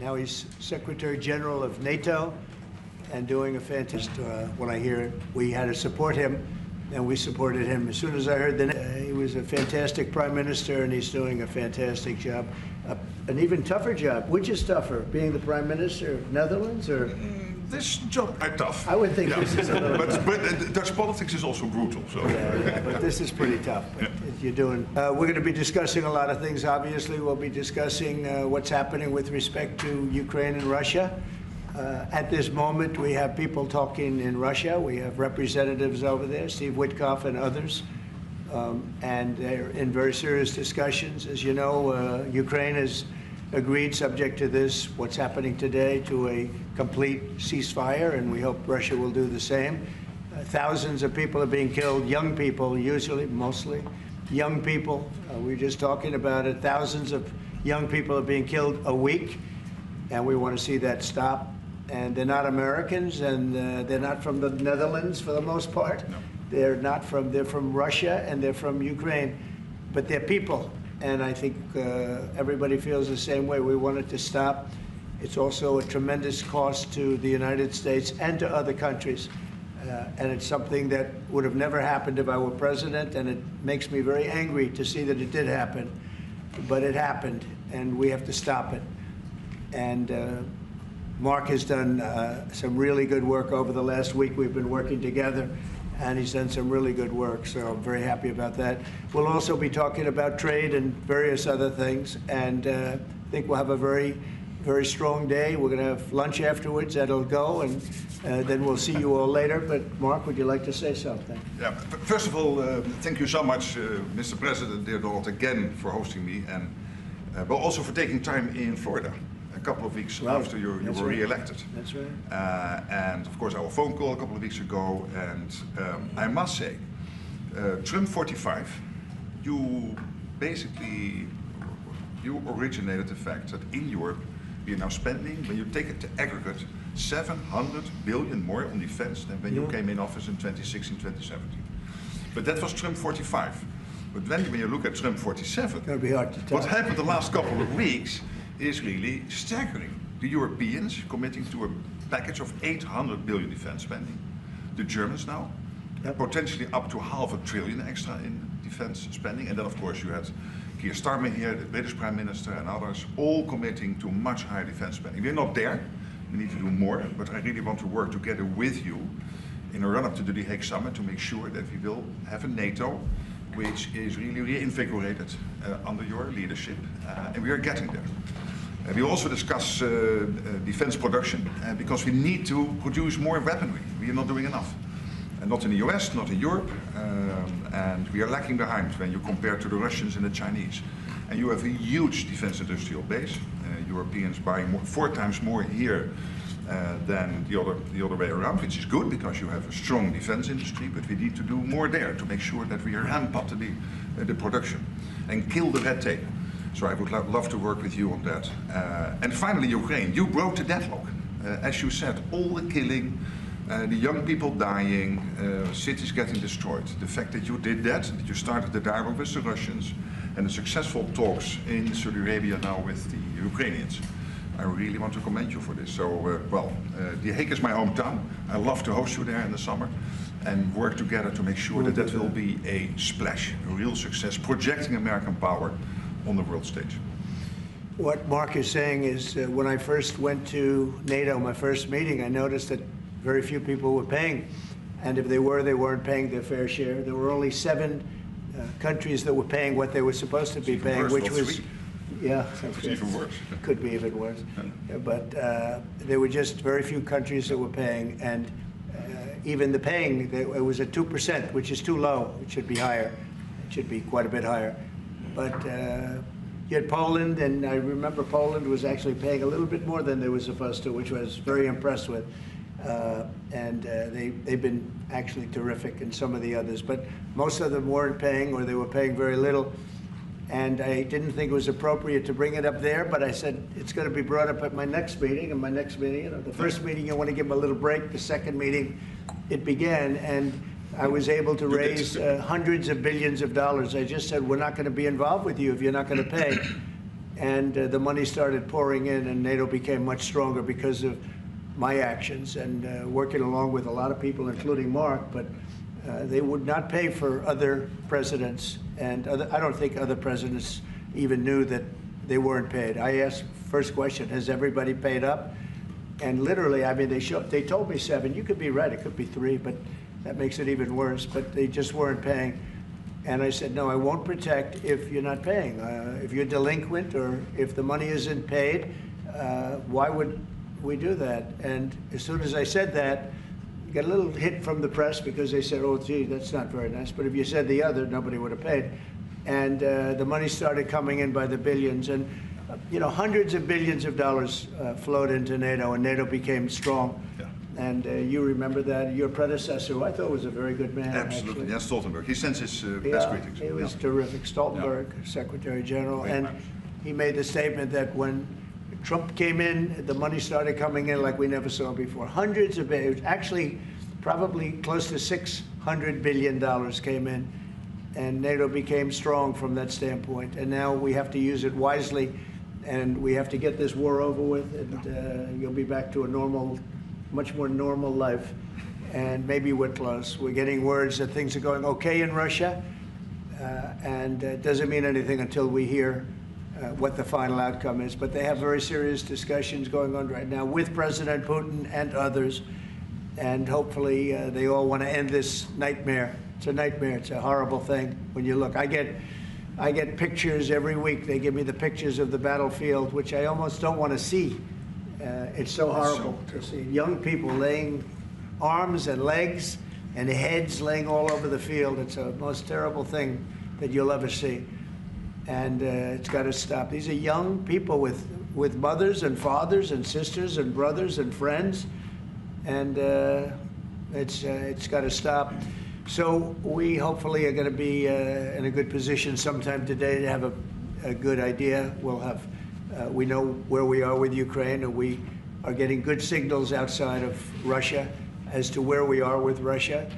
Now he's Secretary General of NATO and doing a fantastic, when I hear it, we had to support him, and we supported him. As soon as I heard that, he was a fantastic Prime Minister, and he's doing a fantastic job. An even tougher job. Which is tougher, being the Prime Minister of Netherlands, or? This job is tough. I would think this is a little but Dutch politics is also brutal. So. Yeah, but this is pretty tough. But you're doing. We're going to be discussing a lot of things. Obviously, we'll be discussing what's happening with respect to Ukraine and Russia. At this moment, we have people talking in Russia. We have representatives over there, Steve Witkoff and others, and they're in very serious discussions. As you know, Ukraine has agreed, subject to this, what's happening today, to a complete ceasefire, and we hope Russia will do the same. Thousands of people are being killed, young people, usually, mostly young people. We were just talking about it. Thousands of young people are being killed a week, and we want to see that stop. And they're not Americans, and they're not from the Netherlands for the most part. No. They're from Russia, and they're from Ukraine, but they're people. And I think everybody feels the same way. We want it to stop. It's also a tremendous cost to the United States and to other countries. And it's something that would have never happened if I were president, and it makes me very angry to see that it did happen. But it happened, and we have to stop it. And Mark has done some really good work over the last week. We've been working together, and he's done some really good work, so I'm very happy about that. We'll also be talking about trade and various other things, and I think we'll have a very, very strong day. We're going to have lunch afterwards. That'll go, and then we'll see you all later. But Mark, would you like to say something? Yeah. First of all, thank you so much, Mr. President, dear Donald, again for hosting me, and but also for taking time in Florida. A couple of weeks after you were re-elected. That's right. And of course our phone call a couple of weeks ago, and I must say, Trump 45, you originated the fact that in Europe we are now spending, when you take it to aggregate, 700 billion more on defense than when you came in office in 2016, 2017. But that was Trump 45. But when you look at Trump 47, it'll be hard to tell. What happened the last couple of weeks is really staggering. The Europeans committing to a package of 800 billion defense spending. The Germans now, potentially up to $500 billion extra in defense spending. And then of course you had Keir Starmer here, the British Prime Minister, and others, all committing to much higher defense spending. We're not there, we need to do more, but I really want to work together with you in a run-up to the The Hague Summit to make sure that we will have a NATO which is really reinvigorated under your leadership, and we are getting there. We also discuss defense production because we need to produce more weaponry. We are not doing enough. And not in the US, not in Europe, and we are lacking behind when you compare to the Russians and the Chinese. And you have a huge defense industrial base. Europeans buying 4 times more here than the other way around, which is good because you have a strong defense industry, but we need to do more there to make sure that we ramp up the production and kill the red tape. So I would love to work with you on that. And finally, Ukraine. You broke the deadlock. As you said, all the killing, the young people dying, cities getting destroyed. The fact that you did that you started the dialogue with the Russians, and the successful talks in Saudi Arabia now with the Ukrainians. I really want to commend you for this. So, The Hague is my hometown. I love to host you there in the summer and work together to make sure that that will be a splash, a real success, projecting American power on the world stage. What Mark is saying is when I first went to NATO, my first meeting, I noticed that very few people were paying. And if they were, they weren't paying their fair share. There were only 7 countries that were paying what they were supposed to be paying, which was... 3. Yeah, it's even worse. Could be even worse. But there were just very few countries that were paying, and even the paying, it was at 2%, which is too low. It should be higher. It should be quite a bit higher. But you had Poland, and I remember Poland was actually paying a little bit more than they were supposed to, which I was very impressed with. They've been actually terrific, and some of the others. But most of them weren't paying, or they were paying very little. And I didn't think it was appropriate to bring it up there, but I said it's going to be brought up at my next meeting. And my next meeting, the first meeting, you want to give them a little break. The second meeting, it began, and I was able to raise hundreds of billions of dollars. I just said, we're not going to be involved with you if you're not going to pay. and the money started pouring in, and NATO became much stronger because of my actions and working along with a lot of people, including Mark, but they would not pay for other presidents, and I don't think other presidents even knew that they weren't paid. I asked, first question, has everybody paid up? And literally, I mean, they told me 7. You could be right, it could be 3, but that makes it even worse, but they just weren't paying. And I said, no, I won't protect if you're not paying. If you're delinquent or if the money isn't paid, why would we do that? And as soon as I said that, you got a little hit from the press because they said, oh, gee, that's not very nice. But if you said the other, nobody would have paid. And the money started coming in by the billions. And, you know, hundreds of billions of dollars flowed into NATO, and NATO became strong. Yeah. And you remember that. Your predecessor, who I thought was a very good man. Absolutely, actually. Jens Stoltenberg. He sends his best greetings. He was terrific. Stoltenberg, Secretary General. And he made the statement that when Trump came in, the money started coming in like we never saw before. Hundreds of billions, actually probably close to $600 billion came in. And NATO became strong from that standpoint. And now we have to use it wisely, and we have to get this war over with, and you'll be back to a normal, much more normal life. And maybe we're close. We're getting words that things are going okay in Russia, and it doesn't mean anything until we hear what the final outcome is. But they have very serious discussions going on right now with President Putin and others, and hopefully they all want to end this nightmare. It's a nightmare. It's a horrible thing when you look. I get pictures every week. They give me the pictures of the battlefield, which I almost don't want to see. It's so horrible to see young people laying arms and legs and heads laying all over the field. It's the most terrible thing that you'll ever see. And it's got to stop. These are young people with mothers and fathers and sisters and brothers and friends. And it's got to stop. So we hopefully are going to be in a good position sometime today to have a good idea. We'll have, we know where we are with Ukraine, and we are getting good signals outside of Russia as to where we are with Russia.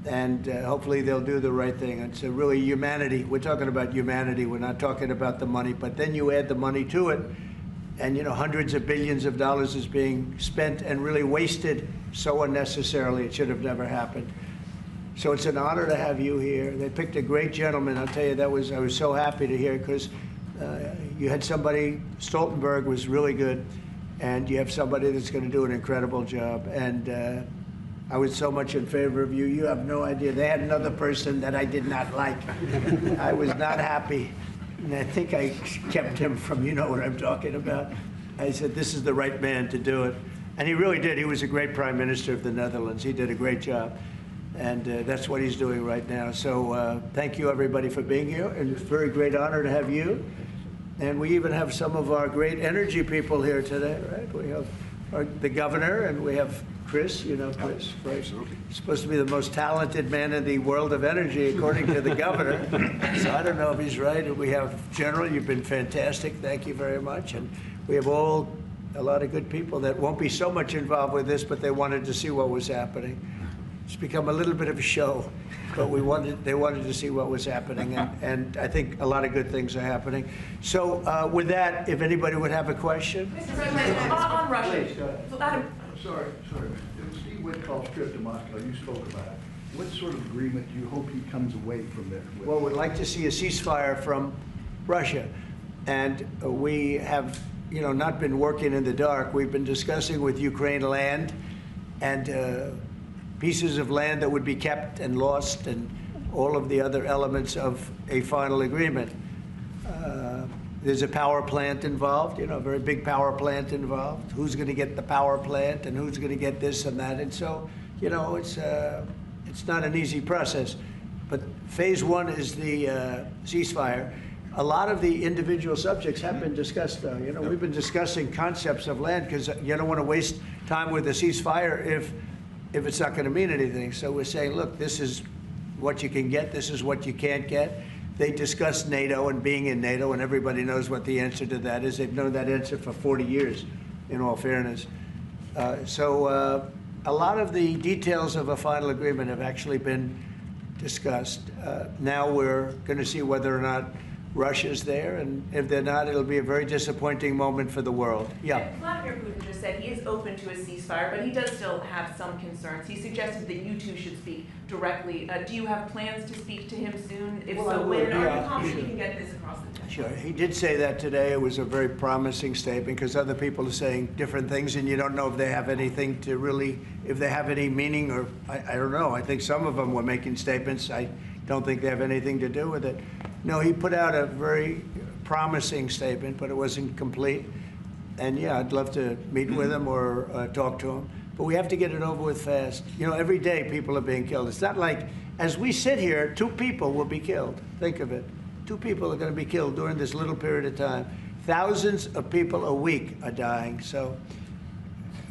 And hopefully they'll do the right thing. It's really humanity. We're talking about humanity. We're not talking about the money. But then you add the money to it, and you know, hundreds of billions of dollars is being spent and really wasted so unnecessarily. It should have never happened. So it's an honor to have you here. They picked a great gentleman. I'll tell you, I was so happy to hear, because you had somebody, Stoltenberg was really good, and you have somebody that's going to do an incredible job. And I was so much in favor of you. You have no idea. They had another person that I did not like. I was not happy. And I think I kept him from, you know what I'm talking about. I said, this is the right man to do it. And he really did. He was a great prime minister of the Netherlands. He did a great job. And that's what he's doing right now. So thank you, everybody, for being here. And it's a very great honor to have you. And we even have some of our great energy people here today, right? We have the governor, and we have Chris, you know Chris, right? Absolutely. He's supposed to be the most talented man in the world of energy, according to the governor. So I don't know if he's right. And we have General, you've been fantastic. Thank you very much. And we have a lot of good people that won't be so much involved with this, but they wanted to see what was happening. It's become a little bit of a show, but they wanted to see what was happening, and I think a lot of good things are happening. So with that, if anybody would have a question. Mr. President, on Russia. Please, go ahead. Sorry. Steve Witkoff's trip to Moscow, you spoke about it. What sort of agreement do you hope he comes away from there with? Well, we'd like to see a ceasefire from Russia, and we have, you know, not been working in the dark. We've been discussing with Ukraine land and pieces of land that would be kept and lost, and all of the other elements of a final agreement. There's a power plant involved, you know, a very big power plant involved. Who's going to get the power plant, and who's going to get this and that? And so, you know, it's not an easy process. But phase one is the ceasefire. A lot of the individual subjects have been discussed, though. You know, we've been discussing concepts of land, because you don't want to waste time with a ceasefire if it's not going to mean anything. So we're saying, look, this is what you can get, this is what you can't get. They discussed NATO and being in NATO, and everybody knows what the answer to that is. They've known that answer for 40 years, in all fairness. So a lot of the details of a final agreement have actually been discussed. Now we're going to see whether or not Russia's there, and if they're not, it'll be a very disappointing moment for the world. Yeah. Vladimir Putin just said he is open to a ceasefire, but he does still have some concerns. He suggested that you two should speak directly. Do you have plans to speak to him soon? If so, when? Are you confident you can get this across the table? Sure. He did say that today. It was a very promising statement because other people are saying different things, and you don't know if they have anything to really, if they have any meaning, or I don't know. I think some of them were making statements. I don't think they have anything to do with it. No, he put out a very promising statement, but it wasn't complete. And yeah, I'd love to meet with him or talk to him. But we have to get it over with fast. You know, every day people are being killed. It's not like, as we sit here, 2 people will be killed. Think of it. 2 people are going to be killed during this little period of time. Thousands of people a week are dying. So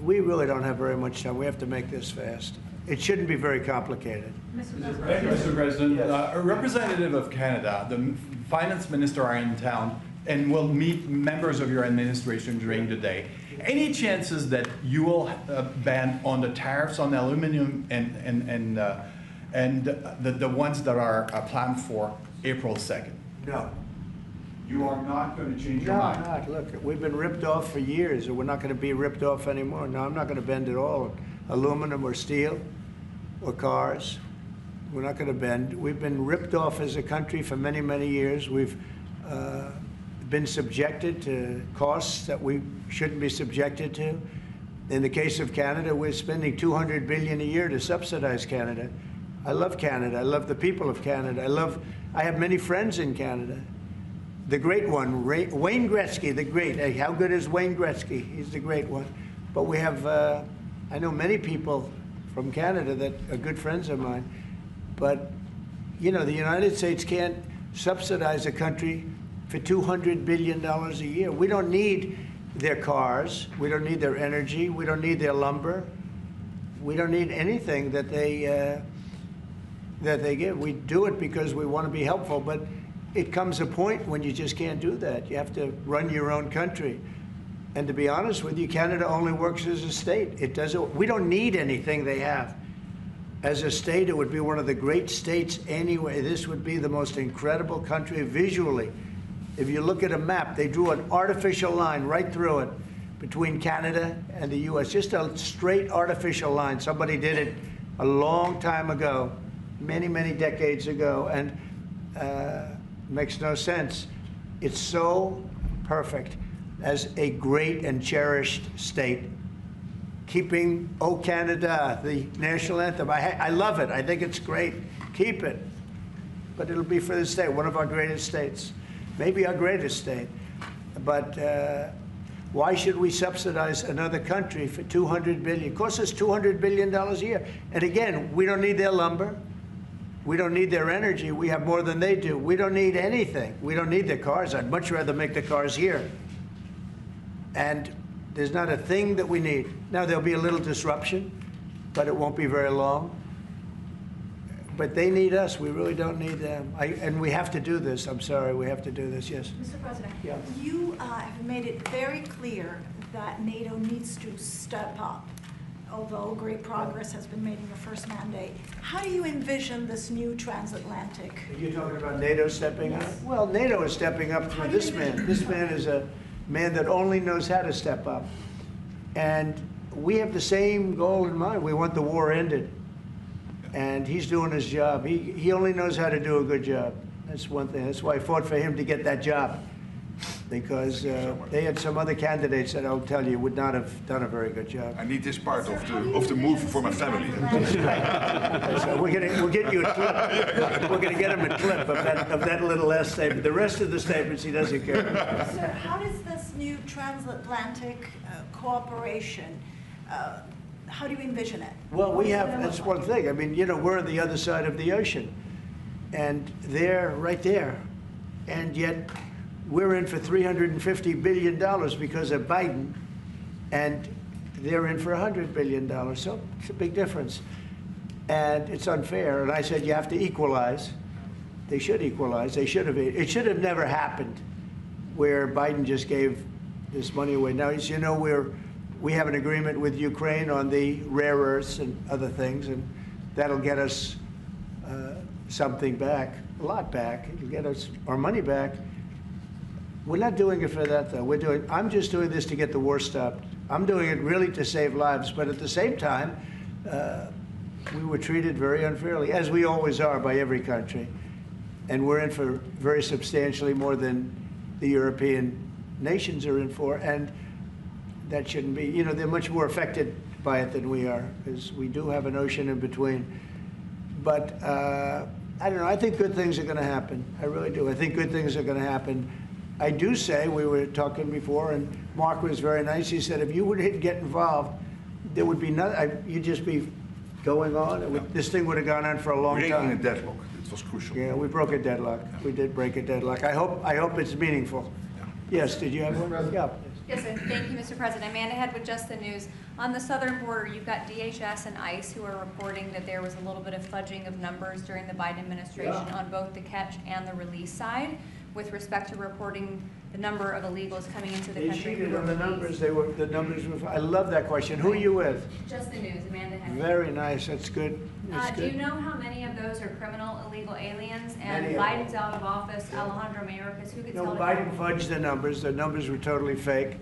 we really don't have very much time. We have to make this fast. It shouldn't be very complicated. Thank you, Mr. President. Yes. A representative of Canada, the finance minister, are in town and will meet members of your administration during the day. Any chances that you will ban on the tariffs on aluminum and the ones that are planned for April 2nd? No. You are not going to change your No, mind? I'm not. Look, we've been ripped off for years, and we're not going to be ripped off anymore. No, I'm not going to bend at all. Aluminum or steel or cars. We're not going to bend. We've been ripped off as a country for many, many years. We've been subjected to costs that we shouldn't be subjected to. In the case of Canada, we're spending $200 billion a year to subsidize Canada. I love Canada. I love the people of Canada. I have many friends in Canada. The great one, Wayne Gretzky, the great. Hey, how good is Wayne Gretzky? He's the great one. But we have, I know many people from Canada that are good friends of mine. But, you know, the United States can't subsidize a country for $200 billion a year. We don't need their cars. We don't need their energy. We don't need their lumber. We don't need anything that they give. We do it because we want to be helpful, but it comes a point when you just can't do that. You have to run your own country. And to be honest with you, Canada only works as a state. It doesn't. We don't need anything they have. As a state, it would be one of the great states anyway. This would be the most incredible country visually. If you look at a map, they drew an artificial line right through it between Canada and the U.S. Just a straight artificial line. Somebody did it a long time ago, many, many decades ago, and makes no sense. It's so perfect as a great and cherished state. Keeping "O Canada," the national anthem. I love it. I think it's great. Keep it. But it'll be for the state, one of our greatest states. Maybe our greatest state. But why should we subsidize another country for $200 billion? It costs us $200 billion a year. And again, we don't need their lumber. We don't need their energy. We have more than they do. We don't need anything. We don't need their cars. I'd much rather make the cars here. And there's not a thing that we need. Now, there'll be a little disruption, but it won't be very long. But they need us. We really don't need them. And we have to do this. I'm sorry. We have to do this. Yes? Mr. President, Yeah. you have made it very clear that NATO needs to step up, although great progress has been made in your first mandate. How do you envision this new transatlantic? You're talking about NATO stepping up? Yes. Well, NATO is stepping up through this man. This man is a man that only knows how to step up. And we have the same goal in mind. We want the war ended. And he's doing his job. He only knows how to do a good job. That's one thing. That's why I fought for him to get that job. Because they had some other candidates that I'll tell you would not have done a very good job. I need this part of the move for my family. So we'll get you a clip. We're going to get him a clip of that little last statement. The rest of the statements he doesn't care about. Sir, how does this new transatlantic cooperation, how do you envision it? Well, that's one thing. I mean, you know, we're on the other side of the ocean. And they're right there. And yet we're in for $350 billion because of Biden. And they're in for $100 billion. So it's a big difference. And it's unfair. And I said, you have to equalize. They should equalize. They should have. It should have never happened where Biden just gave this money away. Now, as you know, we have an agreement with Ukraine on the rare earths and other things, and that'll get us something back, a lot back. It'll get us our money back. We're not doing it for that, though. I'm just doing this to get the war stopped. I'm doing it really to save lives, but at the same time, we were treated very unfairly, as we always are by every country. And we're in for very substantially more than the European nations are in for, and that shouldn't be. You know, they're much more affected by it than we are, because we do have an ocean in between. But I don't know, I think good things are going to happen. I really do. I think good things are going to happen. I do say, we were talking before, and Mark was very nice. He said, if you would get involved, there would be nothing. You'd just be going on. This thing would have gone on for a long time. Breaking a deadlock. It was crucial. Yeah, we broke a deadlock. Yeah. We did break a deadlock. I hope it's meaningful. Yeah. Yes, did you have one? Yeah. Yes, sir. Thank you, Mr. President. Amanda Head with Just the News. On the southern border, you've got DHS and ICE who are reporting that there was a little bit of fudging of numbers during the Biden administration on both the catch and the release side with respect to reporting the number of illegals coming into the country. They cheated on the numbers. The numbers were. I love that question. Who are you with? Just the News, Amanda Head. Very nice. That's good. Do you know how many of those are criminal illegal aliens? And Biden's out of office. Alejandro Mayorkas, who gets held Biden fudged the numbers. The numbers were totally fake.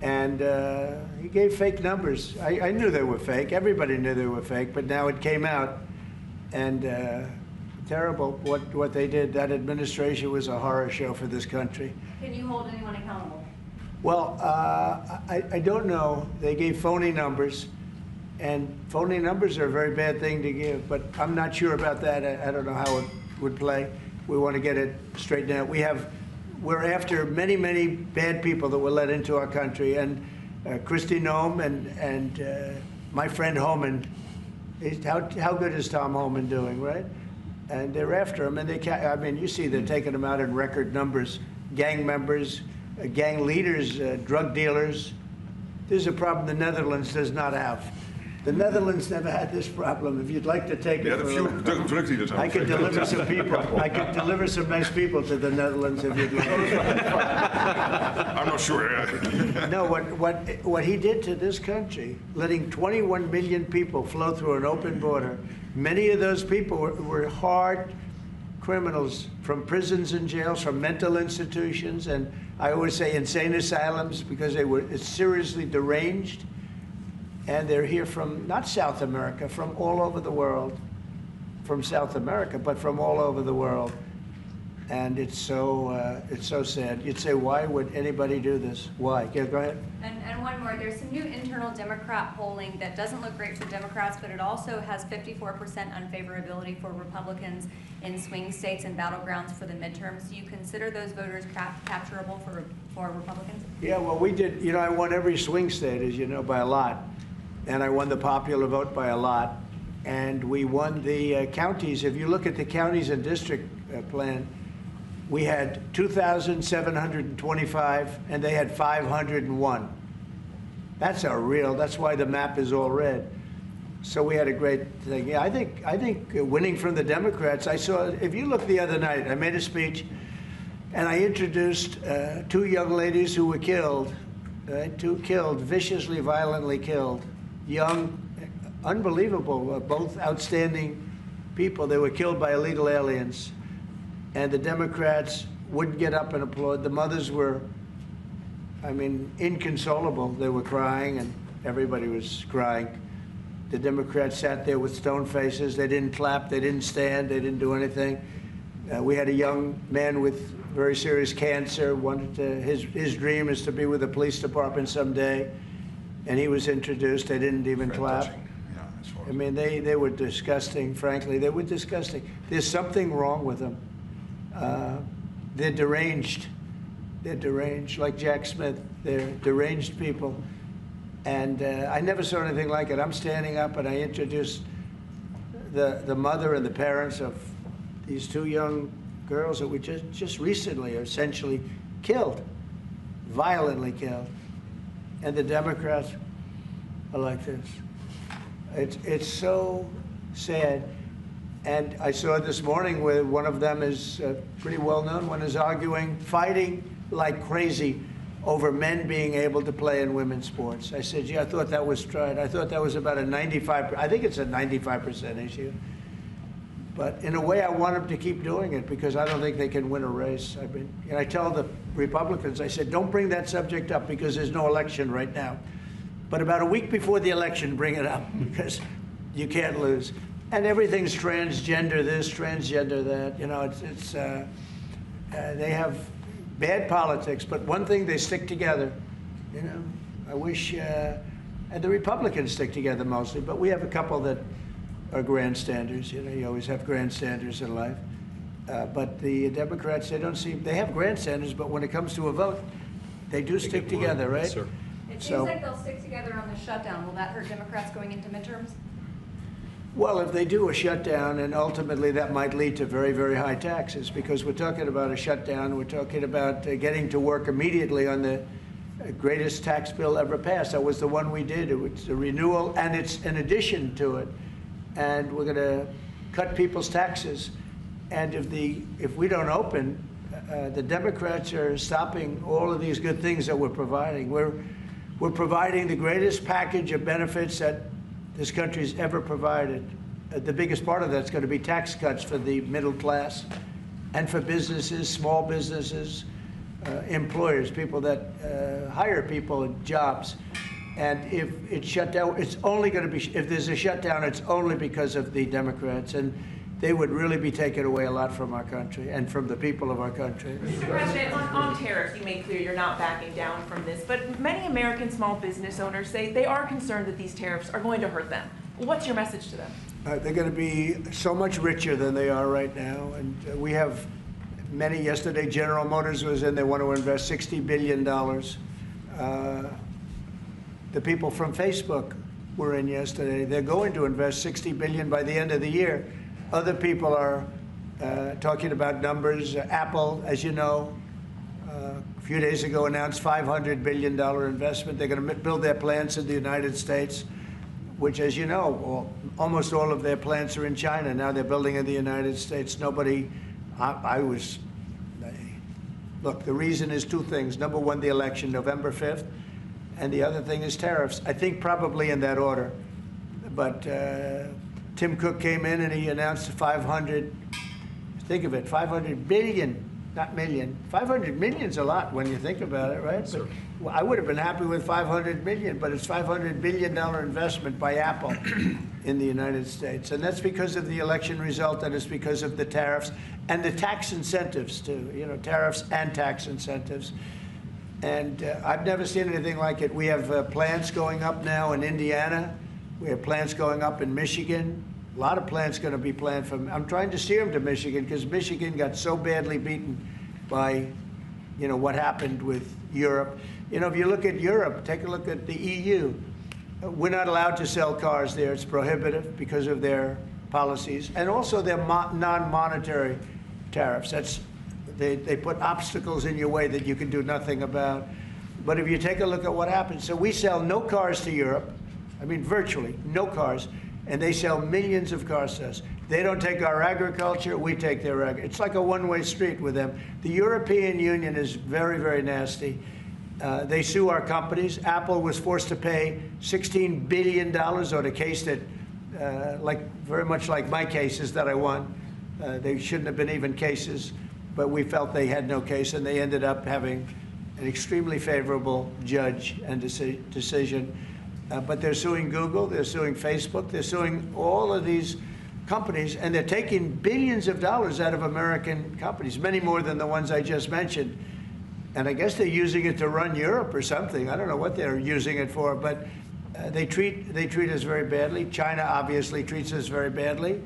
And he gave fake numbers. I knew they were fake. Everybody knew they were fake. But now it came out. And terrible what they did. That administration was a horror show for this country. Can you hold anyone accountable? Well, I don't know. They gave phony numbers. And phony numbers are a very bad thing to give. But I'm not sure about that. I don't know how it would play. We want to get it straightened out. We're after many, many bad people that were let into our country. And Kristi Noem and my friend Homan, how good is Tom Homan doing, right? And they're after him. And I mean, you see they're taking them out in record numbers. Gang members, gang leaders, drug dealers. There's a problem the Netherlands does not have. The Netherlands never had this problem. If you'd like to take it, I could deliver some people. I could deliver some nice people to the Netherlands if you'd like. I'm not sure. No, what he did to this country, letting 21 million people flow through an open border, many of those people were hard criminals from prisons and jails, from mental institutions, and I always say insane asylums because they were seriously deranged. And they're here from, not South America, from all over the world. From South America, but from all over the world. And it's so sad. You'd say, why would anybody do this? Why? Yeah, go ahead. And one more. There's some new internal Democrat polling that doesn't look great for Democrats, but it also has 54% unfavorability for Republicans in swing states and battlegrounds for the midterms. Do you consider those voters capturable for Republicans? Yeah, well, we did. You know, I won every swing state, as you know, by a lot. And I won the popular vote by a lot. And we won the counties. If you look at the counties and district plan, we had 2,725, and they had 501. That's why the map is all red. So we had a great thing. Yeah, I think winning from the Democrats, I saw, if you look the other night, I made a speech, and I introduced two young ladies who were killed, viciously, violently killed. Young, unbelievable, both outstanding people. They were killed by illegal aliens. And the Democrats wouldn't get up and applaud. The mothers were, I mean, inconsolable. They were crying, and everybody was crying. The Democrats sat there with stone faces. They didn't clap. They didn't stand. They didn't do anything. We had a young man with very serious cancer. His dream is to be with the police department someday. And he was introduced. They didn't even clap. I mean, they were disgusting, frankly. They were disgusting. There's something wrong with them. They're deranged. They're deranged, like Jack Smith. They're deranged people. And I never saw anything like it. I'm standing up, and I introduced the mother and the parents of these two young girls that were just recently essentially killed, violently killed. And the Democrats are like this. It's so sad. And I saw this morning where one of them is pretty well known, one is arguing, fighting like crazy over men being able to play in women's sports. I said, yeah, I thought that was tried. I thought that was about I think it's a 95% issue. But in a way, I want them to keep doing it because I don't think they can win a race. I mean, and I tell the Republicans, I said, don't bring that subject up because there's no election right now. But about a week before the election, bring it up because you can't lose. And everything's transgender this, transgender that. You know, they have bad politics, but one thing, they stick together. You know, I wish, and the Republicans stick together mostly, but we have a couple that are grandstanders. You know, you always have grandstanders in life. But the Democrats, they have grandstanders, but when it comes to a vote, they do stick together, right? Yes, sir. It seems like they'll stick together on the shutdown. Will that hurt Democrats going into midterms? Well, if they do a shutdown, and ultimately that might lead to very, very high taxes, because we're talking about a shutdown, we're talking about getting to work immediately on the greatest tax bill ever passed. That was the one we did. It was a renewal, and it's an addition to it. And we're going to cut people's taxes. And if we don't open, the Democrats are stopping all of these good things that we're providing. We're providing the greatest package of benefits that this country's ever provided. The biggest part of that's going to be tax cuts for the middle class and for businesses, small businesses, employers, people that hire people in jobs. And if it's shut down, it's only going to be, if there's a shutdown, it's only because of the Democrats. And they would really be taking away a lot from our country and from the people of our country. Mr. President, on tariffs, you made clear you're not backing down from this, but many American small business owners say they are concerned that these tariffs are going to hurt them. What's your message to them? They're going to be so much richer than they are right now. And we have many. Yesterday, General Motors was in. They want to invest $60 billion. The people from Facebook were in yesterday. They're going to invest $60 billion by the end of the year. Other people are talking about numbers. Apple, as you know, a few days ago announced $500 billion investment. They're going to build their plants in the United States, which, as you know, almost all of their plants are in China. Now they're building in the United States. Look, the reason is two things. Number one, the election, November 5th. And the other thing is tariffs. I think probably in that order. But Tim Cook came in and he announced 500, think of it, 500 billion, not million. 500 million's a lot when you think about it, right? Yes, but I would have been happy with 500 million, but it's $500 billion investment by Apple in the United States. And that's because of the election result, and it's because of the tariffs and the tax incentives too, you know, tariffs and tax incentives. And I've never seen anything like it. We have plants going up now in Indiana. We have plants going up in Michigan. A lot of plants going to be planned from. I'm trying to steer them to Michigan because Michigan got so badly beaten by, you know, what happened with Europe. You know, if you look at Europe, take a look at the EU. We're not allowed to sell cars there. It's prohibitive because of their policies and also their non-monetary tariffs. They put obstacles in your way that you can do nothing about. But if you take a look at what happens, so we sell no cars to Europe. I mean, virtually no cars, and they sell millions of cars to us. They don't take our agriculture, we take their agriculture. It's like a one-way street with them. The European Union is very, very nasty. They sue our companies. Apple was forced to pay $16 billion on a case that, very much like my cases that I won. They shouldn't have been even cases, but we felt they had no case, and they ended up having an extremely favorable judge and decision. But they're suing Google, they're suing Facebook, they're suing all of these companies, and they're taking billions of dollars out of American companies, many more than the ones I just mentioned. And I guess they're using it to run Europe or something. I don't know what they're using it for, but they treat us very badly. China obviously treats us very badly.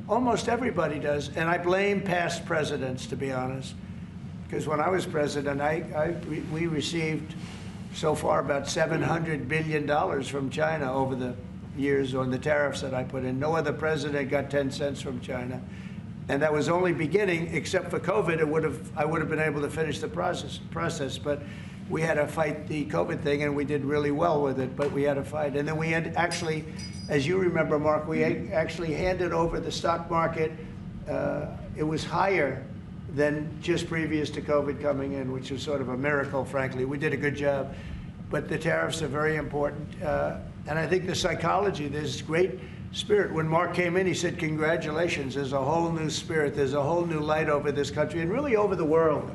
Almost everybody does, and I blame past presidents, to be honest, because when I was president, we received so far about $700 billion from China over the years on the tariffs that I put in. No other president got 10 cents from China. And that was only beginning, except for COVID, I would have been able to finish the process. But we had to fight the COVID thing, and we did really well with it, but we had to fight. And then we had actually, as you remember, Mark, we actually handed over the stock market. It was higher than just previous to COVID coming in, which was sort of a miracle, frankly. We did a good job. But the tariffs are very important. And I think the psychology, there's great spirit. When Mark came in, he said, congratulations, there's a whole new spirit, there's a whole new light over this country and really over the world.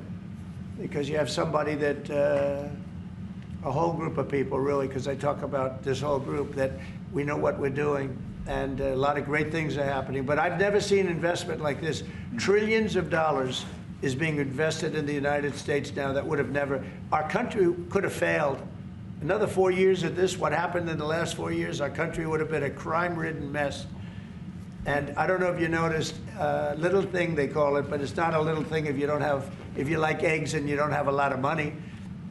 Because you have somebody that, a whole group of people really, because I talk about this whole group, that we know what we're doing and a lot of great things are happening. But I've never seen investment like this. Trillions of dollars is being invested in the United States now that would have never, our country could have failed. Another 4 years of this, what happened in the last 4 years, our country would have been a crime-ridden mess. And I don't know if you noticed, little thing they call it, but it's not a little thing if you don't have, if you like eggs and you don't have a lot of money.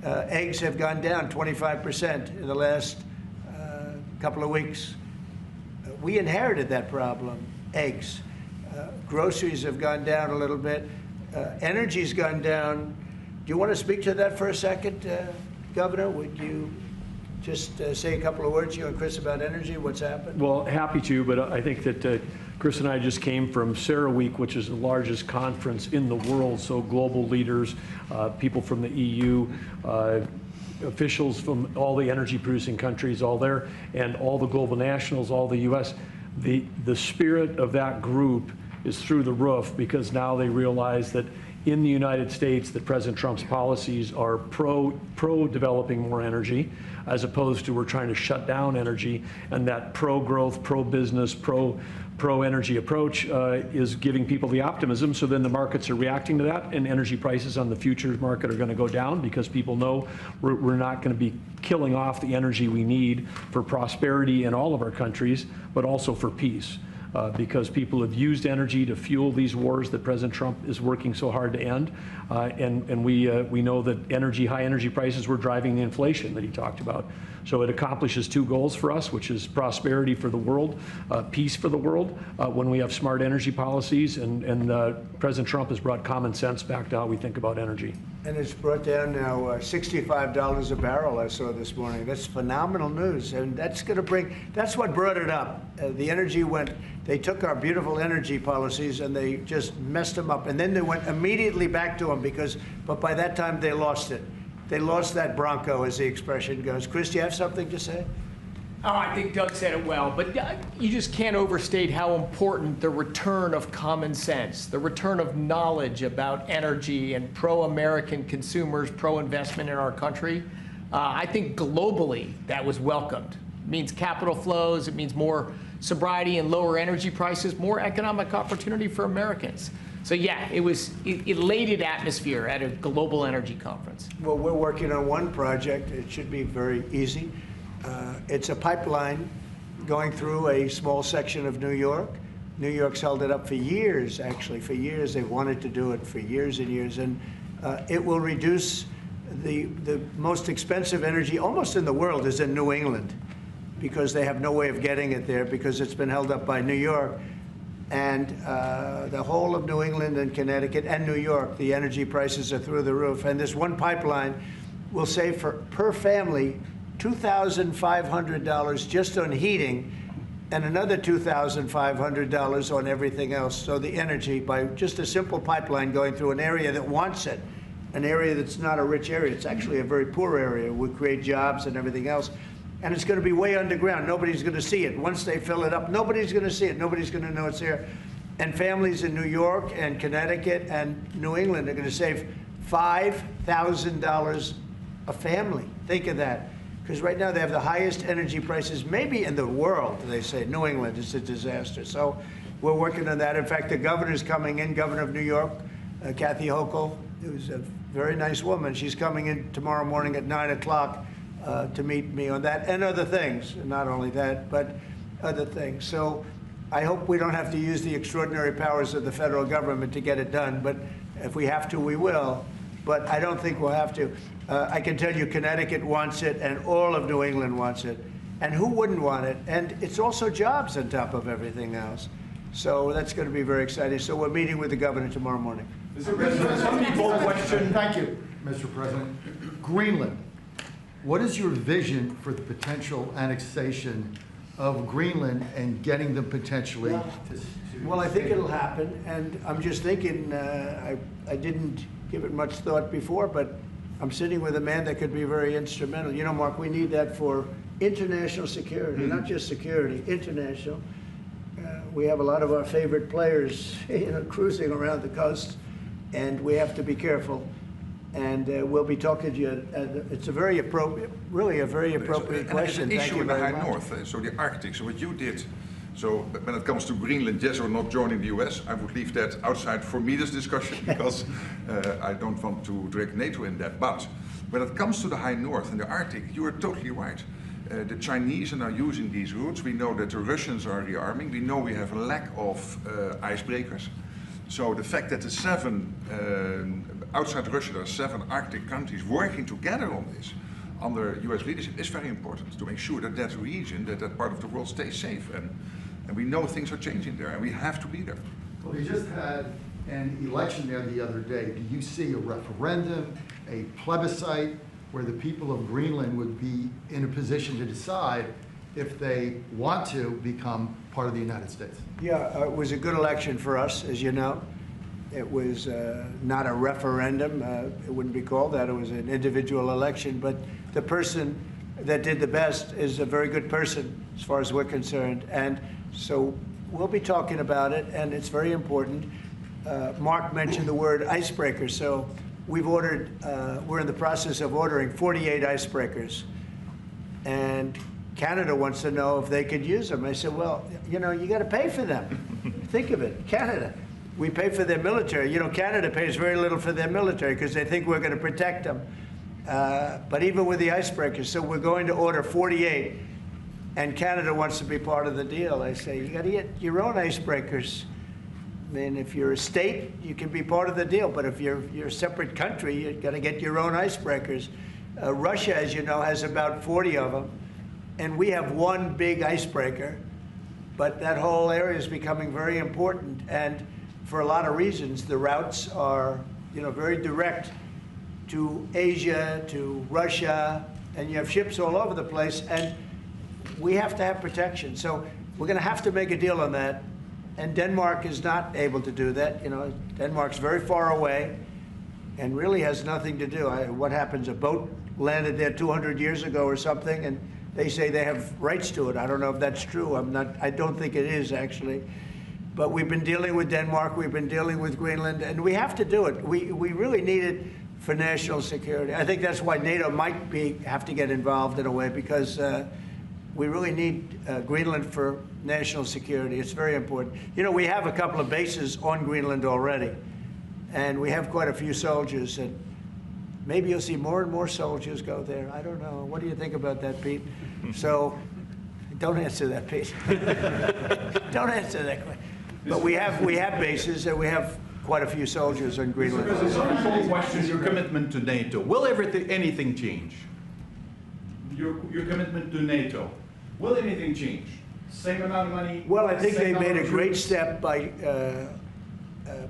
Eggs have gone down 25% in the last couple of weeks. We inherited that problem, eggs. Groceries have gone down a little bit. Energy's gone down. Do you want to speak to that for a second, Governor? Would you just say a couple of words, you and Chris, about energy, what's happened? Well, happy to, but I think that Chris and I just came from CERAWeek, which is the largest conference in the world, so global leaders, people from the EU, officials from all the energy producing countries, all there, and all the global nationals, all the US. The spirit of that group is through the roof because now they realize that in the United States that President Trump's policies are pro-developing more energy, as opposed to we're trying to shut down energy, and that pro-growth, pro-business, pro-energy approach is giving people the optimism. So then the markets are reacting to that, and energy prices on the futures market are going to go down because people know we're not going to be killing off the energy we need for prosperity in all of our countries, but also for peace. Because people have used energy to fuel these wars that President Trump is working so hard to end. And we know that high energy prices were driving the inflation that he talked about. So it accomplishes two goals for us, which is prosperity for the world, peace for the world, when we have smart energy policies. And President Trump has brought common sense back to how we think about energy. And it's brought down now $65 a barrel, I saw this morning. That's phenomenal news. And that's going to bring, that's what brought it up. The energy went, they took our beautiful energy policies and they just messed them up. And then they went immediately back to them but by that time they lost it. They lost that bronco, as the expression goes. Chris, do you have something to say? Oh, I think Doug said it well, but you just can't overstate how important the return of common sense, the return of knowledge about energy and pro-American consumers, pro-investment in our country. I think globally that was welcomed. It means capital flows, it means more sobriety and lower energy prices, more economic opportunity for Americans. So yeah, it was an elated atmosphere at a global energy conference. Well, we're working on one project. It should be very easy. It's a pipeline going through a small section of New York. New York's held it up for years, actually, for years. They've wanted to do it for years and years. And it will reduce the most expensive energy almost in the world is in New England because they have no way of getting it there because it's been held up by New York. And the whole of New England and Connecticut and New York, the energy prices are through the roof. And this one pipeline will save per family $2,500 just on heating and another $2,500 on everything else. So the energy, by just a simple pipeline going through an area that wants it, an area that's not a rich area. It's actually a very poor area. We create jobs and everything else. And it's going to be way underground. Nobody's going to see it. Once they fill it up, nobody's going to see it. Nobody's going to know it's there. And families in New York and Connecticut and New England are going to save $5,000 a family. Think of that. Because right now they have the highest energy prices maybe in the world, they say. New England is a disaster. So we're working on that. In fact, the governor's coming in, Governor of New York, Kathy Hochul, who's a very nice woman. She's coming in tomorrow morning at 9 o'clock to meet me on that and other things. And not only that, but other things. So I hope we don't have to use the extraordinary powers of the federal government to get it done. But if we have to, we will. But I don't think we'll have to. I can tell you Connecticut wants it and all of New England wants it. And who wouldn't want it? And it's also jobs on top of everything else. So that's going to be very exciting. So we're meeting with the governor tomorrow morning. Mr. President, some people question. Thank you, Mr. President. Greenland. What is your vision for the potential annexation of Greenland and getting them potentially to Well, I think it'll happen. And I'm just thinking, I didn't give it much thought before, but I'm sitting with a man that could be very instrumental. You know, Mark, we need that for international security, not just security, international. we have a lot of our favorite players, cruising around the coast, and we have to be careful. And we'll be talking to you. It's a very appropriate, really a very appropriate question. There's an Thank issue you in the very High much. North, so the Arctic. So what you did, so when it comes to Greenland, yes or not joining the US, I would leave that outside for me, this discussion, because I don't want to drag NATO in that. But when it comes to the High North and the Arctic, you are totally right. The Chinese are now using these routes. We know that the Russians are rearming. We know we have a lack of icebreakers. So the fact that the outside Russia, there are 7 Arctic countries working together on this under US leadership is very important to make sure that that region, that part of the world stays safe. And we know things are changing there, and we have to be there. Well, we just had an election there the other day. Do you see a referendum, a plebiscite, where the people of Greenland would be in a position to decide if they want to become part of the United States? Yeah, it was a good election for us, as you know. It was not a referendum. It wouldn't be called that. It was an individual election. But the person that did the best is a very good person, as far as we're concerned. And so we'll be talking about it, and it's very important. Mark mentioned the word icebreaker. So we've ordered, we're in the process of ordering 48 icebreakers. And Canada wants to know if they could use them. I said, well, you got to pay for them. Think of it, Canada. We pay for their military. Canada pays very little for their military because they think we're going to protect them. But even with the icebreakers, so we're going to order 48, and Canada wants to be part of the deal. I say, you got to get your own icebreakers. I mean, if you're a state, you can be part of the deal. But if you're a separate country, you've got to get your own icebreakers. Russia, as you know, has about 40 of them. And we have one big icebreaker. But that whole area is becoming very important. And for a lot of reasons, the routes are, very direct to Asia, to Russia, and you have ships all over the place, and we have to have protection. So we're going to have to make a deal on that, and Denmark is not able to do that. Denmark's very far away and really has nothing to do. What happens, a boat landed there 200 years ago or something, and they say they have rights to it. I don't know if that's true. I don't think it is, actually. But we've been dealing with Denmark, we've been dealing with Greenland, and we have to do it. We really need it for national security. I think that's why NATO might have to get involved in a way, because we really need Greenland for national security. It's very important. We have a couple of bases on Greenland already, and we have quite a few soldiers, and maybe you'll see more and more soldiers go there. I don't know. What do you think about that, Pete? So, don't answer that, Pete. Don't answer that question. But we have bases, and we have quite a few soldiers on Greenland. Because it's a simple question, your commitment to NATO. Will anything change? Your commitment to NATO. Will anything change? Same amount of money? Well, I think they made a great step by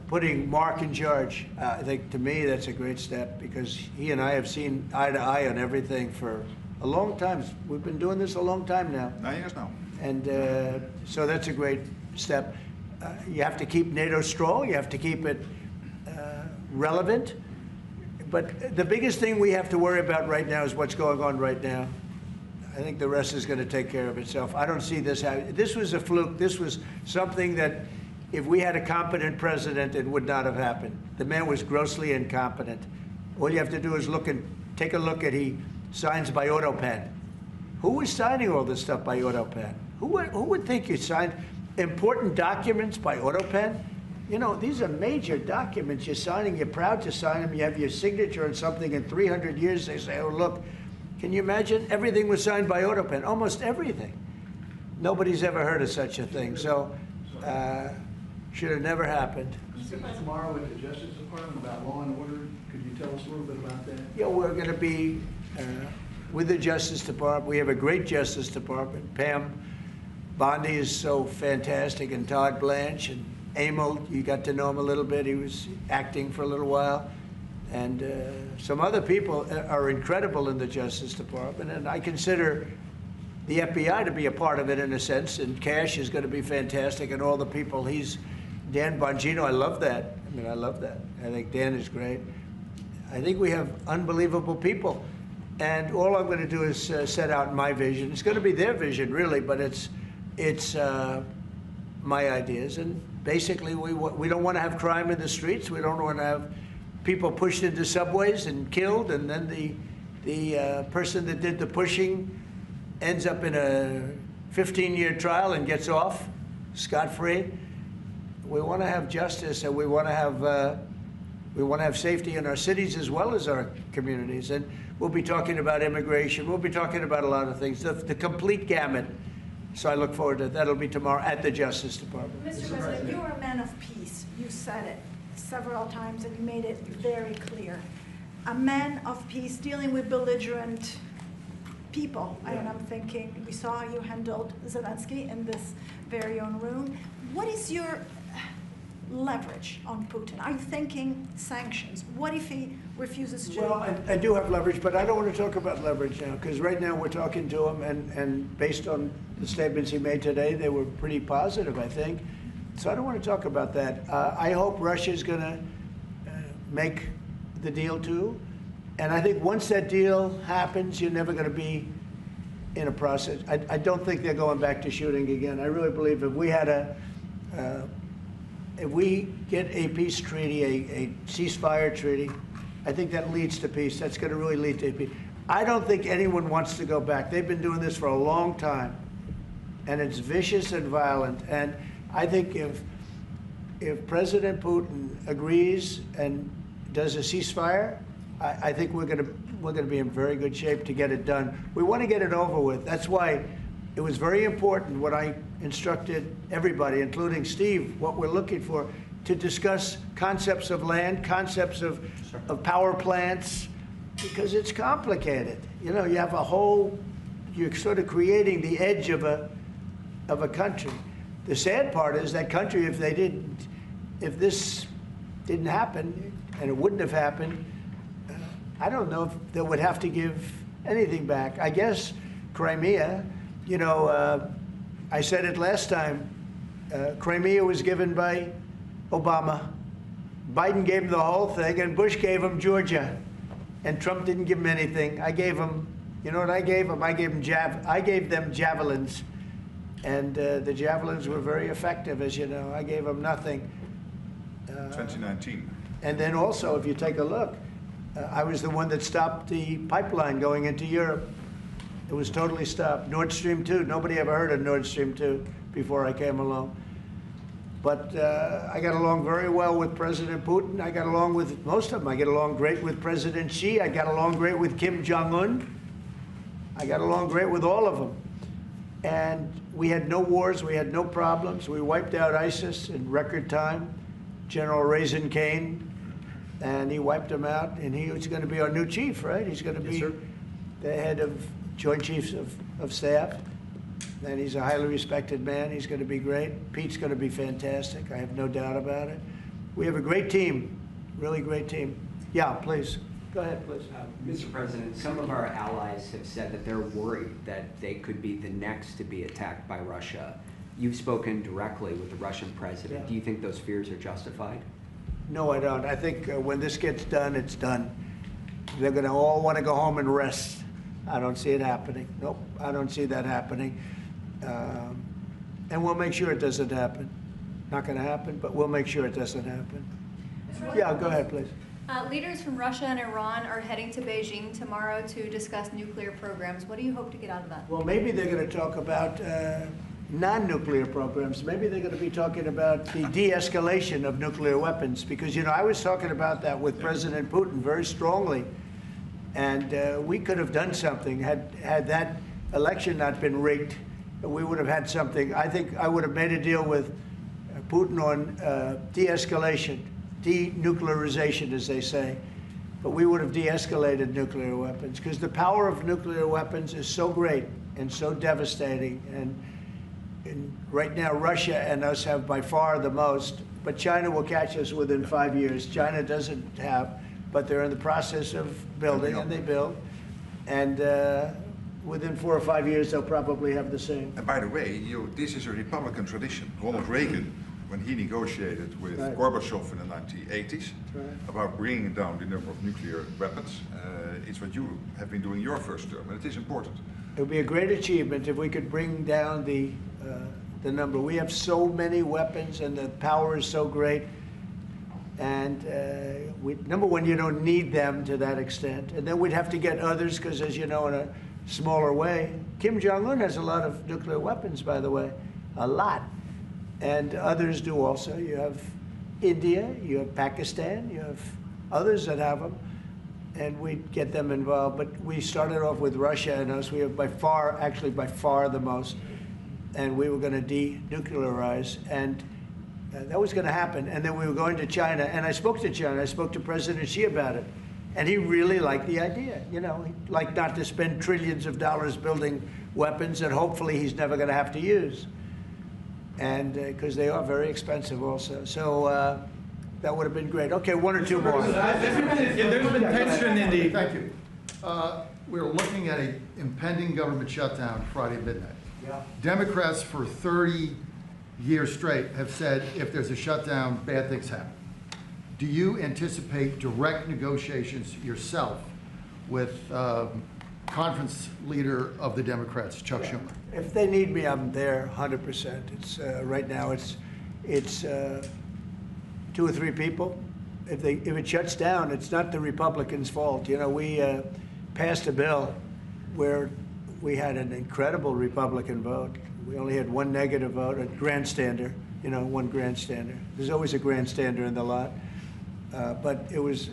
putting Mark in charge. I think, to me, that's a great step, because he and I have seen eye to eye on everything for a long time. We've been doing this a long time now. 9 years now. And so that's a great step. You have to keep NATO strong. You have to keep it relevant. But the biggest thing we have to worry about right now is what's going on right now. I think the rest is going to take care of itself. I don't see this happening. This was a fluke. This was something that, if we had a competent president, it would not have happened. The man was grossly incompetent. All you have to do is take a look at, he signs by AutoPen. Who was signing all this stuff by AutoPen? Who would think you signed important documents by AutoPen? These are major documents you're signing. You're proud to sign them. You have your signature on something. In 300 years, they say, oh, look, can you imagine? Everything was signed by AutoPen, almost everything. Nobody's ever heard of such a thing. So, should have never happened. Tomorrow with the Justice Department about law and order, could you tell us a little bit about that? Yeah, we're going to be with the Justice Department. We have a great Justice Department. Pam Bondi is so fantastic, and Todd Blanche, and Emil, you got to know him a little bit. He was acting for a little while. And some other people are incredible in the Justice Department, and I consider the FBI to be a part of it in a sense, and Cash is going to be fantastic, and all the people. Dan Bongino, I love that. I love that. I think Dan is great. I think we have unbelievable people, and all I'm going to do is set out my vision. It's going to be their vision, really, but it's my ideas. And basically, we don't want to have crime in the streets. We don't want to have people pushed into subways and killed, and then the person that did the pushing ends up in a 15-year trial and gets off scot-free. We want to have justice, and we want to have safety in our cities as well as our communities. And we'll be talking about immigration. We'll be talking about a lot of things, the complete gamut. So I look forward to that. That'll be tomorrow at the Justice Department. Mr. President, you're a man of peace. You said it several times, and you made it very clear. A man of peace dealing with belligerent people. Yeah. And I'm thinking, we saw how you handled Zelensky in this very own room. What is your leverage on Putin? Are you thinking sanctions? What if he refuses to? Well, I do have leverage, but I don't want to talk about leverage now, because right now we're talking to him, and based on the statements he made today, they were pretty positive, I think. So I don't want to talk about that. I hope Russia's going to make the deal too. And I think once that deal happens, you're never going to be in a process. I don't think they're going back to shooting again. I really believe if we had if we get a peace treaty, a ceasefire treaty, I think that leads to peace. That's going to really lead to peace. I don't think anyone wants to go back. They've been doing this for a long time, and it's vicious and violent. And I think if President Putin agrees and does a ceasefire, I think we're going to be in very good shape to get it done. We want to get it over with. That's why it was very important what I instructed everybody, including Steve, what we're looking for, to discuss concepts of land, concepts of power plants, because it's complicated. You know, you have a whole, you're sort of creating the edge of a country. The sad part is that country, if this didn't happen, and it wouldn't have happened, I don't know if they would have to give anything back. I guess Crimea, you know, I said it last time, Crimea was given by Obama. Biden gave him the whole thing, and Bush gave him Georgia. And Trump didn't give him anything. I gave him, you know what I gave him? I gave them javelins. And the javelins were very effective, as you know. I gave them nothing. 2019. And then also, if you take a look, I was the one that stopped the pipeline going into Europe. It was totally stopped. Nord Stream 2, nobody ever heard of Nord Stream 2 before I came along. But I got along very well with President Putin. I got along with most of them. I get along great with President Xi. I got along great with Kim Jong-un. I got along great with all of them. And we had no wars. We had no problems. We wiped out ISIS in record time. General Raisin Kane, and he wiped them out. And he was going to be our new chief, right? He's going to be the head of Joint Chiefs of Staff. And he's a highly respected man. He's going to be great. Pete's going to be fantastic. I have no doubt about it. We have a great team, really great team. Yeah, please. Go ahead, please. Mr. President, some of our allies have said that they're worried that they could be the next to be attacked by Russia. You've spoken directly with the Russian president. Yeah. Do you think those fears are justified? No, I don't. I think when this gets done, it's done. They're going to all want to go home and rest. I don't see it happening. Nope, I don't see that happening. And we'll make sure it doesn't happen. Not going to happen, but we'll make sure it doesn't happen. Yeah, go ahead, please. Leaders from Russia and Iran are heading to Beijing tomorrow to discuss nuclear programs. What do you hope to get out of that? Well, maybe they're going to talk about non-nuclear programs. Maybe they're going to be talking about the de-escalation of nuclear weapons, because, you know, I was talking about that with President Putin very strongly, and we could have done something had that election not been rigged. We would have had something. I think I would have made a deal with Putin on de-escalation, denuclearization, as they say, but we would have de-escalated nuclear weapons, because the power of nuclear weapons is so great and so devastating. And right now, Russia and us have by far the most, but China will catch us within 5 years. China doesn't have, but they're in the process of building, and they build. And within 4 or 5 years, they'll probably have the same. And by the way, this is a Republican tradition. Ronald Reagan, when he negotiated with Gorbachev in the 1980s about bringing down the number of nuclear weapons, it's what you have been doing your first term, and it is important. It would be a great achievement if we could bring down the the number. We have so many weapons, and the power is so great. And number one, you don't need them to that extent. And then we'd have to get others, because as you know, in a smaller way, Kim Jong-un has a lot of nuclear weapons, by the way, a lot. And others do also. You have India, you have Pakistan, you have others that have them. And we'd get them involved. But we started off with Russia and us. We have by far, actually by far the most. And we were going to denuclearize. And that was going to happen. And then we were going to China. And I spoke to China. I spoke to President Xi about it. And he really liked the idea. You know, he'd like not to spend trillions of dollars building weapons that hopefully he's never going to have to use. And because they are very expensive also. So that would have been great. Okay, one or two more. There's been tension in the... Thank you. We're looking at an impending government shutdown Friday midnight. Yeah. Democrats for 30 years straight have said if there's a shutdown, bad things happen. Do you anticipate direct negotiations yourself with conference leader of the Democrats, Chuck Schumer? If they need me, I'm there 100%. It's right now it's 2 or 3 people. If it shuts down, it's not the Republicans' fault. You know, we passed a bill where we had an incredible Republican vote. We only had 1 negative vote, a grandstander, you know, 1 grandstander. There's always a grandstander in the lot. But it was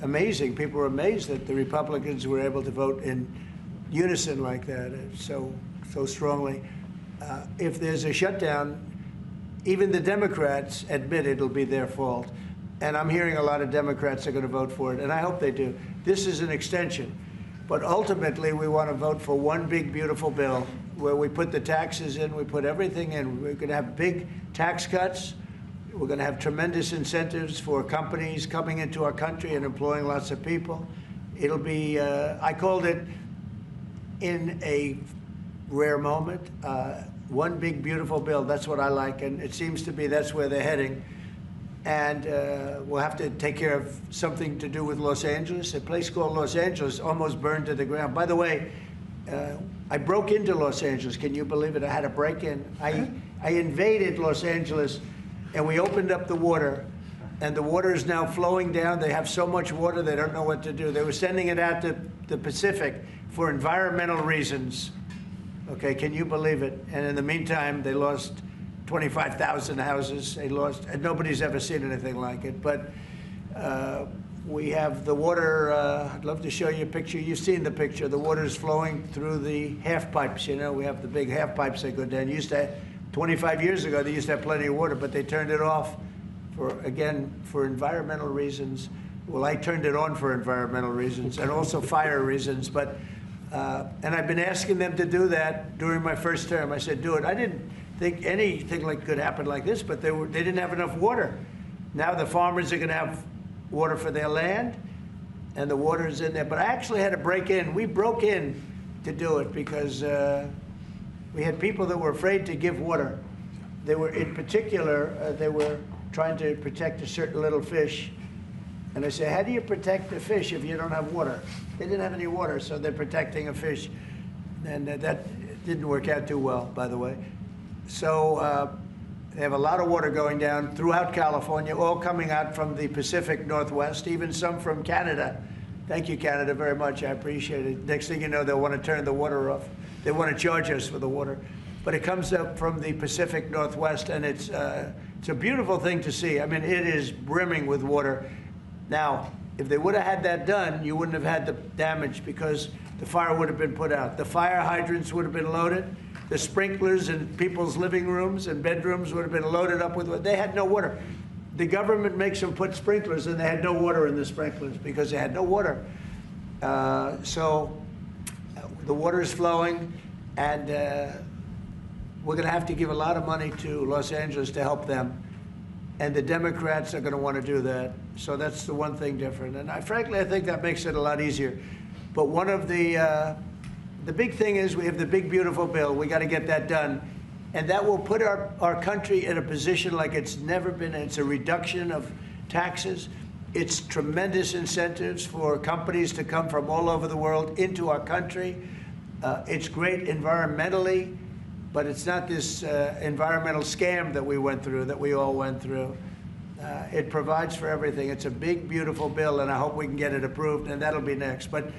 amazing. People were amazed that the Republicans were able to vote in unison like that, so strongly. If there's a shutdown, even the Democrats admit it'll be their fault. And I'm hearing a lot of Democrats are going to vote for it, and I hope they do. This is an extension. But ultimately, we want to vote for one big, beautiful bill where we put the taxes in, we put everything in. We're going to have big tax cuts. We're going to have tremendous incentives for companies coming into our country and employing lots of people. It'll be, I called it, in a rare moment, one big, beautiful bill. That's what I like, and it seems to be that's where they're heading. And we'll have to take care of something to do with Los Angeles. A place called Los Angeles almost burned to the ground. By the way, I broke into Los Angeles. Can you believe it? I had a break-in. I invaded Los Angeles, and we opened up the water, and the water is now flowing down. They have so much water, they don't know what to do. They were sending it out to the Pacific for environmental reasons. Okay, can you believe it? And in the meantime, they lost 25,000 houses. They lost, and nobody's ever seen anything like it. But we have the water. I'd love to show you a picture. You've seen the picture. The water is flowing through the half pipes. You know, we have the big half pipes that go down. Used to, 25 years ago, they used to have plenty of water, but they turned it off for environmental reasons. Well, I turned it on for environmental reasons and also fire reasons. But and I've been asking them to do that during my first term. I said, do it. I didn't think anything like could happen like this, but they didn't have enough water. Now the farmers are going to have water for their land, and the water is in there. But I actually had to break in. We broke in to do it because we had people that were afraid to give water. They were, in particular, they were trying to protect a certain little fish. And I said, how do you protect a fish if you don't have water? They didn't have any water, so they're protecting a fish. And that didn't work out too well, by the way. So they have a lot of water going down throughout California, all coming out from the Pacific Northwest, even some from Canada. Thank you, Canada, very much. I appreciate it. Next thing you know, they'll want to turn the water off. They want to charge us for the water. But it comes up from the Pacific Northwest, and it's a beautiful thing to see. I mean, it is brimming with water. Now, if they would have had that done, you wouldn't have had the damage because the fire would have been put out. The fire hydrants would have been loaded. The sprinklers in people's living rooms and bedrooms would have been loaded up with water. They had no water. The government makes them put sprinklers, and they had no water in the sprinklers because they had no water. So the water is flowing, and we're going to have to give a lot of money to Los Angeles to help them. And the Democrats are going to want to do that. So that's the one thing different. And frankly, I think that makes it a lot easier. But one of the big thing is we have the big, beautiful bill. We got to get that done. And that will put our country in a position like it's never been. It's a reduction of taxes. It's tremendous incentives for companies to come from all over the world into our country. It's great environmentally. but it's not this environmental scam that we went through, that we all went through. It provides for everything. It's a big, beautiful bill, and I hope we can get it approved, and that'll be next. But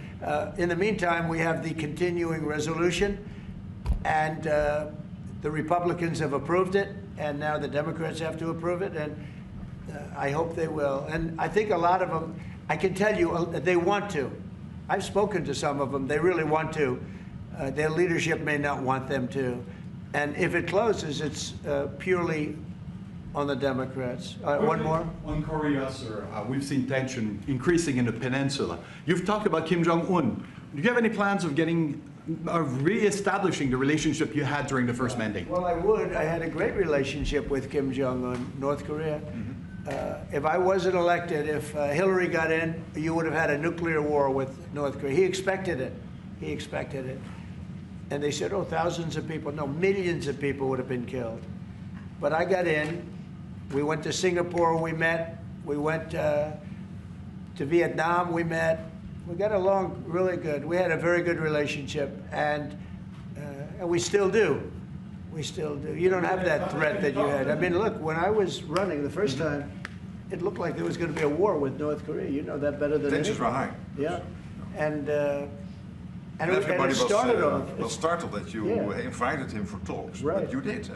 in the meantime, we have the continuing resolution, and the Republicans have approved it, and now the Democrats have to approve it, and I hope they will. And I think a lot of them, I can tell you, they want to. I've spoken to some of them. They really want to. Their leadership may not want them to. And if it closes, it's purely on the Democrats. One more? On Korea, sir, we've seen tension increasing in the peninsula. You've talked about Kim Jong-un. Do you have any plans of re-establishing the relationship you had during the first mandate? Well, I would. I had a great relationship with Kim Jong-un, North Korea. If I wasn't elected, if Hillary got in, you would have had a nuclear war with North Korea. He expected it. He expected it. And they said, oh, thousands of people. No, millions of people would have been killed. But I got in. We went to Singapore, we met. We went to Vietnam, we met. We got along really good. We had a very good relationship, and we still do. We still do. You don't have that threat that you had. I mean, look, when I was running the first time, it looked like there was going to be a war with North Korea. You know that better than anyone. Tensions were high. Yeah, and everybody it started was startled that you invited him for talks. Right. But you did.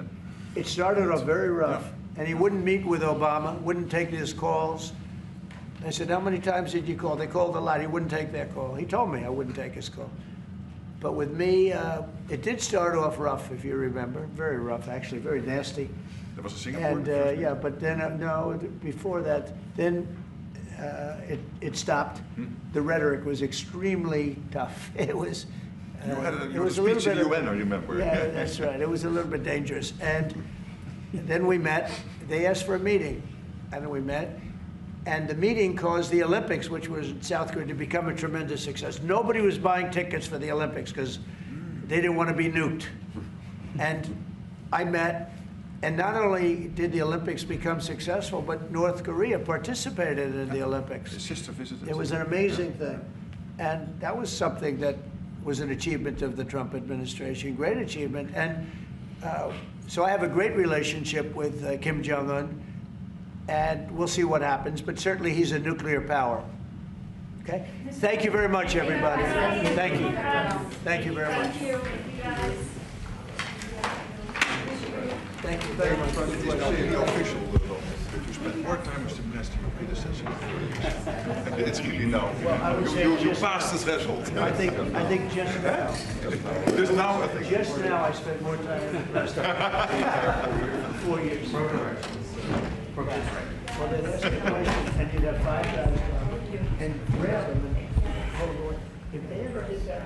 It started off very rough, and he wouldn't meet with Obama, wouldn't take his calls. I said, how many times did you call? They called a lot. He wouldn't take their call. He told me I wouldn't take his call. But with me, it did start off rough, if you remember. Very rough, actually, very nasty. That was a Singapore? And yeah, but then, no, before that, then it stopped. The rhetoric was extremely tough. It was... you had a speech in the UN, I remember. Yeah, that's right. It was a little bit dangerous. And then we met. They asked for a meeting, and we met. And the meeting caused the Olympics, which was in South Korea, to become a tremendous success. Nobody was buying tickets for the Olympics because they didn't want to be nuked. And I met, and not only did the Olympics become successful, but North Korea participated in the Olympics. His sister visited. It was an amazing thing. And that was something that was an achievement of the Trump administration, great achievement. And so I have a great relationship with Kim Jong-un, and we'll see what happens, but certainly he's a nuclear power. Okay? Thank you very much, everybody. Thank you. Thank you very much. Thank you, guys. Thank you very much. It is really official that you spent more time as the minister your predecessor. It's really no. Well, I would say you passed the threshold. I think just now. Just now, I think. Just now I spent more time in the president. 4 years. Well, they'd ask a question, and you'd have 5 guys and grab them and hold on. If they ever did that,